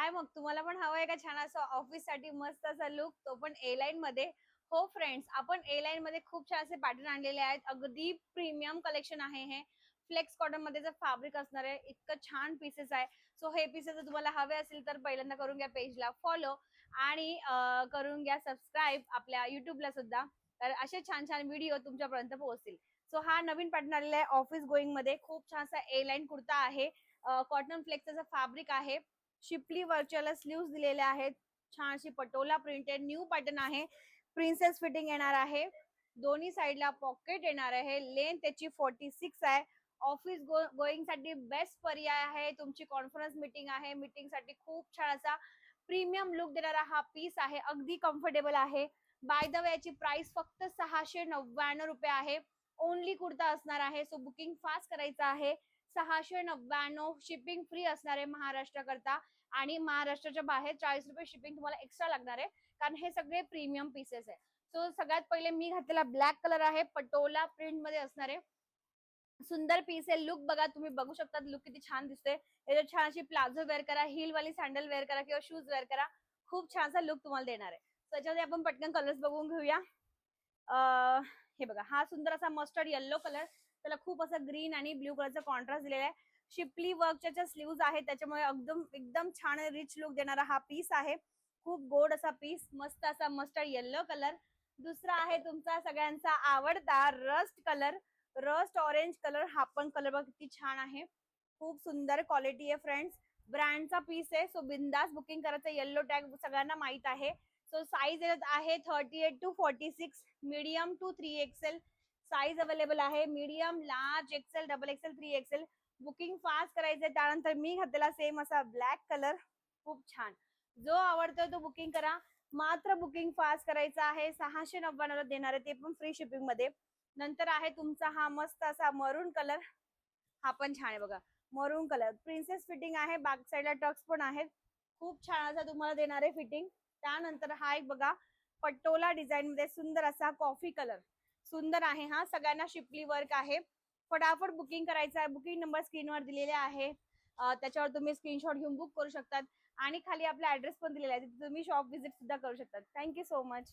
काय मग तुम्हाला पण हवंय का छान असं ऑफिस साठी मस्त असा लुक, तो पण ए लाईन मध्ये? हो फ्रेंड्स, आपण ए लाईन मध्ये खूप छान असे पॅटर्न आणलेले आहेत. अगदी प्रीमियम कलेक्शन आहे हे. फ्लेक्स कॉटन मध्ये जर फॅब्रिक असणार आहे, इतकं छान पीसेस आहे. सो हे पीसेस जर तुम्हाला हवे असतील तर पहिल्यांदा करून घ्या पेजला फॉलो आणि करून घ्या सबस्क्राईब आपल्या युट्यूबला सुद्धा. तर असे छान छान व्हिडिओ तुमच्यापर्यंत पोहोचतील. सो हा नवीन पॅटर्न आलेला आहे ऑफिस गोईंग मध्ये. खूप छान असा ए लाईन कुर्ता आहे. कॉटन फ्लेक्सचं फॅब्रिक आहे. शिपली वर्कच्या स्लीव्स दिलेल्या आहेत. छान अशी पटोला प्रिंटेड न्यू पॅटर्न आहे. प्रिन्सेस फिटिंग येणार आहे. दोन्ही साइडला पॉकेट येणार आहे. लेंथ त्याची 46 आहे. ऑफिस गोईंग साठी बेस्ट पर्याय आहे. तुमची कॉन्फरन्स मीटिंग आहे, मीटिंग साठी खूप छान असा प्रीमियम लुक देणारा हा पीस आहे. अगदी कम्फर्टेबल आहे. बाय द वे याची प्राइस फक्त 699 रुपये आहे. ओनली कुर्ता असणार आहे. सो बुकिंग फास्ट करायचं आहे. 699 शिपिंग फ्री असणार आहे महाराष्ट्र करता. आणि महाराष्ट्राच्या बाहेर 40 रुपये शिपिंग तुम्हाला एक्स्ट्रा लागणार आहे, कारण हे सगळे प्रीमियम पीसेस आहे. सो सगळ्यात पहिले मी घातलेला ब्लॅक कलर आहे. पटोला प्रिंट मध्ये असणार आहे. सुंदर पीस आहे. लुक बघा, तुम्ही बघू शकता लुक किती छान दिसतोय. याच्यात छान अशी प्लाझो वेअर करा, हिल वाली सँडल वेअर करा किंवा शूज वेअर करा. खूप छानसा लुक तुम्हाला देणार आहे. त्याच्यामध्ये आपण पटकन कलर्स बघून घेऊया. हे बघा, हा सुंदर असा मस्टर्ड येल्लो कलर, त्याला खूप असा ग्रीन आणि ब्ल्यू कलरचा कॉन्ट्रास्ट दिलेला आहे. शिपली वर्कच्या स्लीव्ज आहेत, त्याच्यामुळे एकदम एकदम छान रिच लुक देणारा हा पीस आहे. खूप गोड असा पीस, मस्त असा मस्टर्ड येल्लो कलर. दुसरा आहे तुमचा सगळ्यांचा आवडता rust colour, rust orange colour. हा पण कलर बघा किती छान आहे. खूप सुंदर क्वालिटी आहे फ्रेंड्स. ब्रँडचा पीस आहे. सो बिंदास बुकिंग करायचं. येल्लो टॅग सगळ्यांना माहित आहे. सो साईज आहे 38 to 46, medium to 3XL size available आहे. Medium, large, XL, double XL, 3XL. Booking fast करायचंय. त्यानंतर मी घातलेला सेम असा ब्लॅक कलर, खूप छान. जो आवडतोय तो बुकिंग करा. मात्र बुकिंग फास्ट करायचं आहे. 699 ला देणार आहे, ते पण फ्री शिपिंग मध्ये. नंतर आहे तुमचा हा मस्त असा मरून कलर. हा पण छान आहे बघा, मरून कलर. प्रिन्सेस फिटिंग आहे. बॅक साईडला टक्स पण आहेत. खूप छान असा तुम्हाला देणार आहे फिटिंग. त्यानंतर हा एक बघा, पटोला डिझाईन मध्ये सुंदर असा कॉफी कलर. सुंदर आहे हा. सगळ्यांना शिपली वर्क आहे. फटाफट बुकिंग करायचं आहे. बुकिंग नंबर स्क्रीनवर दिलेले आहे. त्याच्यावर तुम्ही स्क्रीनशॉट घेऊन बुक करू शकतात. आणि खाली आपला ऍड्रेस पण दिलेला आहे, तिथे तुम्ही शॉप व्हिजिट सुद्धा करू शकतात. Thank you so much.